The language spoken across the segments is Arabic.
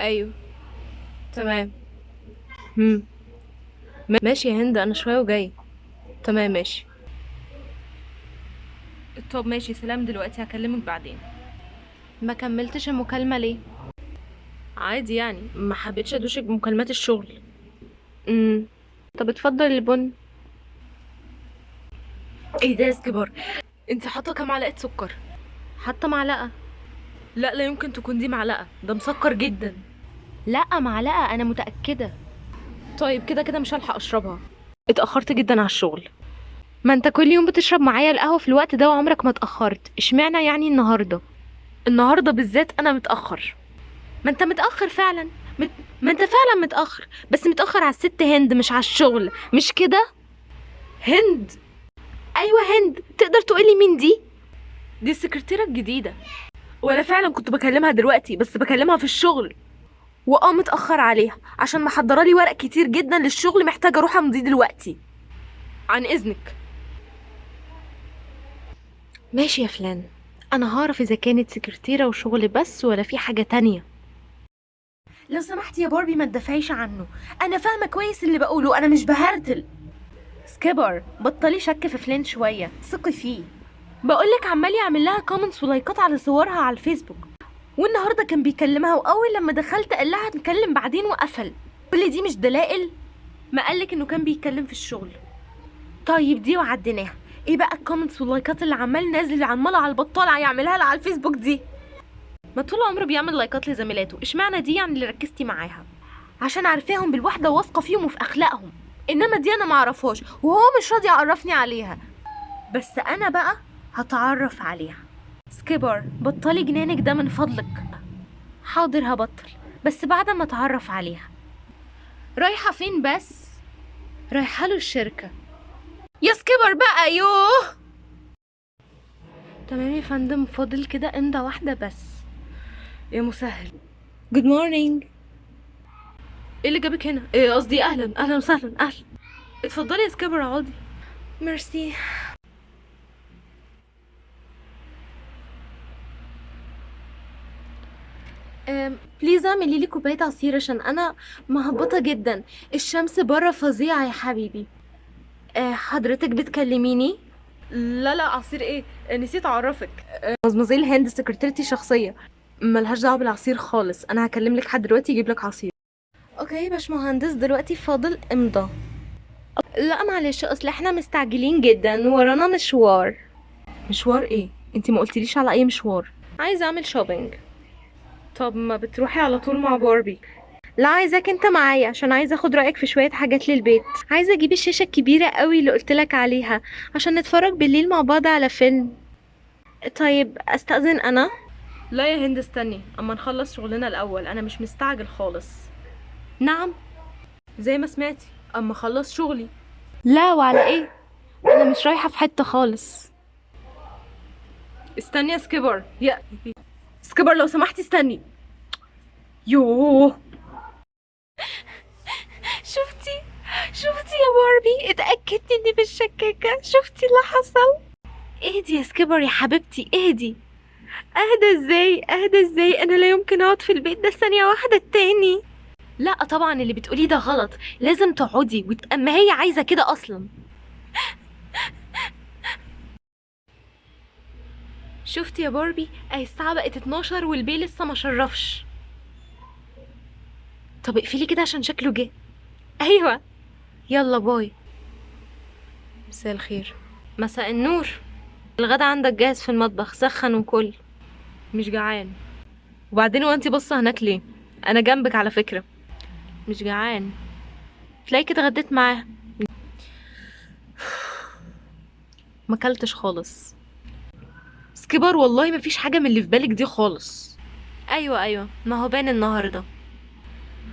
ايوه. تمام. هم. ماشي يا هند، انا شويه وجاي. تمام ماشي. طب ماشي، سلام دلوقتي، هكلمك بعدين. ما كملتش المكالمه ليه؟ عادي يعني، ما حبيتش ادوشك بمكالمات الشغل. امم طب اتفضل البن. ايه ده يا سكبر؟ انت حاطه كام معلقه سكر؟ حاطه معلقه. لا لا يمكن تكون دي معلقه، ده مسكر جدا. لا معلقه، انا متاكده. طيب كده كده مش هلحق اشربها. اتاخرت جدا على الشغل. ما انت كل يوم بتشرب معايا القهوه في الوقت ده وعمرك ما اتاخرت، اشمعنى يعني النهارده؟ النهارده بالذات انا متاخر. ما انت متاخر فعلا. مت... ما انت فعلا متاخر، بس متاخر على الست هند مش على الشغل، مش كده؟ هند؟ ايوه هند، تقدر تقولي مين دي؟ دي السكرتيره الجديده. وانا فعلا كنت بكلمها دلوقتي، بس بكلمها في الشغل. متاخر عليها عشان محضره لي ورق كتير جدا للشغل، محتاجه اروح امضيه دلوقتي. عن اذنك. ماشي يا فلان. انا هعرف اذا كانت سكرتيره وشغل بس ولا في حاجه تانية. لو سمحتي يا باربي ما تدافعيش عنه، انا فاهمه كويس اللي بقوله، انا مش بهرتل. سكيبر بطلي شك في فلان شويه، ثقي فيه. بقولك عمال يعمل لها كومنتس ولايكات على صورها على الفيسبوك، والنهارده كان بيكلمها، واول لما دخلت قال لها هنتكلم بعدين وقفل. كل دي مش دلائل؟ ما قالك انه كان بيتكلم في الشغل. طيب دي وعديناها. ايه بقى الكومنتس واللايكات اللي عمال نازل عماله على البطال يعملها لها على الفيسبوك دي؟ ما طول عمره بيعمل لايكات لزميلاته، اشمعنى دي يعني اللي ركزتي معاها؟ عشان عارفاهم بالوحده واثقه فيهم وفي اخلاقهم. انما دي انا معرفهاش وهو مش راضي يعرفني عليها. بس انا بقى هتعرف عليها. سكيبر بطلي جنانك ده من فضلك. حاضر هبطل، بس بعد ما اتعرف عليها. رايحه فين بس؟ رايحه له الشركه. يا سكيبر بقى يوه. تمام يا فندم، فاضل كده امضة واحدة بس. يا مسهل. جود مورنينج. ايه اللي جابك هنا؟ ايه قصدي، اهلا اهلا وسهلا اهلا. اتفضلي يا سكيبر اقعدي. ميرسي. بليز اعملي لي كوبايه عصير عشان انا مهبطه جدا. الشمس بره فظيعه يا حبيبي. حضرتك بتكلميني؟ لا لا، عصير ايه؟ نسيت اعرفك. مزمزيل هند سكرتيرتي الشخصيه، ملهاش دعوه بالعصير خالص. انا هكلم لك حد دلوقتي يجيب لك عصير. اوكي يا باشمهندس، دلوقتي فاضل امضى. لا معلش، اصل احنا مستعجلين جدا ورانا مشوار. مشوار ايه؟ انتي ما قلتليش على اي مشوار. عايزه اعمل شوبينج. طب ما بتروحي على طول مع باربي؟ لا عايزاك انت معايا عشان عايزه اخد رايك في شويه حاجات للبيت. عايزه اجيب الشاشه الكبيره قوي اللي قلتلك عليها عشان نتفرج بالليل مع بعض على فيلم. طيب استأذن انا؟ لا يا هند استني اما نخلص شغلنا الاول، انا مش مستعجل خالص. نعم. زي ما سمعتي، اما اخلص شغلي. لا وعلى ايه؟ انا مش رايحه في حته خالص. استني يا سكيبر، يا سكيبر لو سمحتي استني. يوه. شفتي؟ شفتي يا باربي؟ اتأكدت اني مش شكاكة؟ شفتي اللي حصل؟ اهدي يا سكيبر يا حبيبتي، اهدي. اهدى ازاي؟ اهدى ازاي؟ انا لا يمكن اقعد في البيت ده ثانية واحدة التاني. لا طبعا اللي بتقوليه ده غلط، لازم تقعدي اما هي عايزة كده اصلا. شفتي يا باربي؟ اهي الساعة بقت 12 والبي لسه ما شرفش. طب اقفلي كده عشان شكله جه. ايوه. يلا باي. مساء الخير. مساء النور. الغدا عندك جاهز في المطبخ، سخن وكل. مش جعان. وبعدين وانتي باصه هناك ليه؟ انا جنبك على فكره. مش جعان. تلاقيك اتغديت معاه. ما اكلتش خالص. سكيبر والله ما فيش حاجه من اللي في بالك دي خالص. ايوه ايوه، ما هو بان النهارده.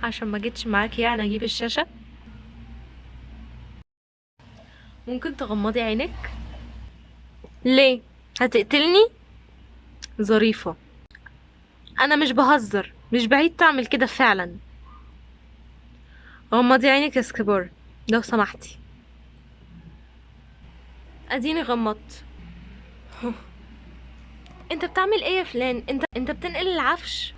عشان ما جيتش معاكي يعني اجيب الشاشه. ممكن تغمضي عينك؟ ليه؟ هتقتلني؟ ظريفه. انا مش بهزر، مش بعيد تعمل كده فعلا. غمضي عينك يا سكيبر لو سمحتي. اديني غمضت. انت بتعمل ايه يا فلان؟ انت بتنقل العفش؟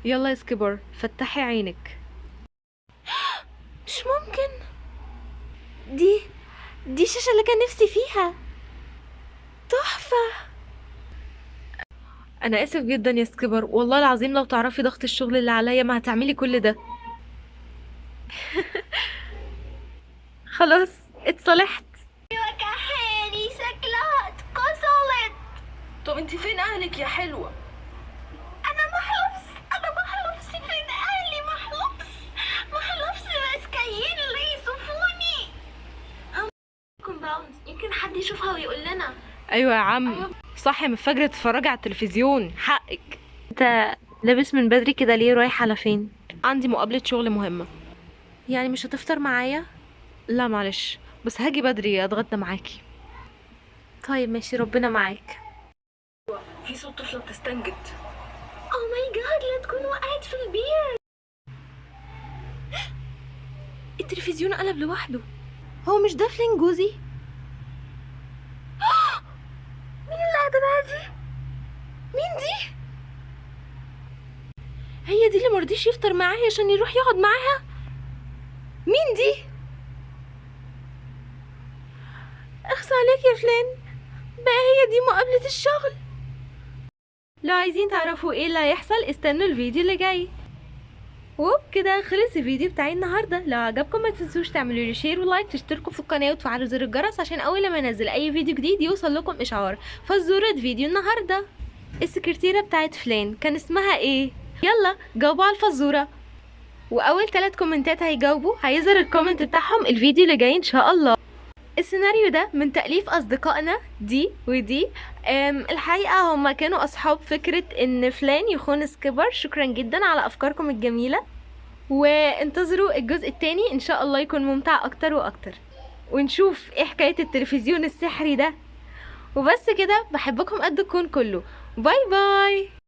يلا يا سكيبر فتحي عينك. مش ممكن، دي الشاشة اللي كان نفسي فيها، تحفة. انا اسف جدا يا سكيبر، والله العظيم لو تعرفي ضغط الشغل اللي عليا ما هتعملي كل ده. خلاص اتصالحت. كحياني شكلها اتكسرت. طب انت فين اهلك يا حلوة؟ انا محلفس فين اهلي؟ محلفس مسكين اللي يصفوني. كومباوند يمكن حد يشوفها ويقول لنا. ايوه يا عم صح، من فجر تتفرجي على التلفزيون، حقك. انت لابس من بدري كده ليه؟ رايح على فين؟ عندي مقابلة شغل مهمة. يعني مش هتفطر معايا؟ لا معلش، بس هاجي بدري اتغدى معاكي. طيب ماشي، ربنا معاك. في صوت طفلة بتستنجد. او ماي جاد، لا تكون وقعت في البير. التلفزيون قلب لوحده. هو مش ده فلين جوزي؟ مين اللي قاعدة دي؟ مين دي؟ هي دي اللي مرضيش يفطر معايا عشان يروح يقعد معاها؟ مين دي؟ اخص عليك يا فلان، بقى هي دي مقابلة الشغل. لو عايزين تعرفوا ايه اللي هيحصل استنوا الفيديو اللي جاي. وبكده خلص الفيديو بتاعي النهارده. لو عجبكم ما تنسوش تعملوا لي شير ولايك، تشتركوا في القناه وتفعلوا زر الجرس عشان اول ما انزل اي فيديو جديد يوصل لكم اشعار. فزوره فيديو النهارده، السكرتيره بتاعت فلان كان اسمها ايه؟ يلا جاوبوا على الفزوره، واول 3 كومنتات هيجاوبوا هيظهر الكومنت بتاعهم الفيديو اللي جاي ان شاء الله. السيناريو ده من تأليف أصدقائنا دي ودي. الحقيقة هما كانوا أصحاب فكرة إن فلان يخون سكيبر. شكرا جدا على أفكاركم الجميلة، وانتظروا الجزء التاني إن شاء الله يكون ممتع أكتر وأكتر، ونشوف إيه حكاية التلفزيون السحري ده. وبس كده، بحبكم قد الكون كله. باي باي.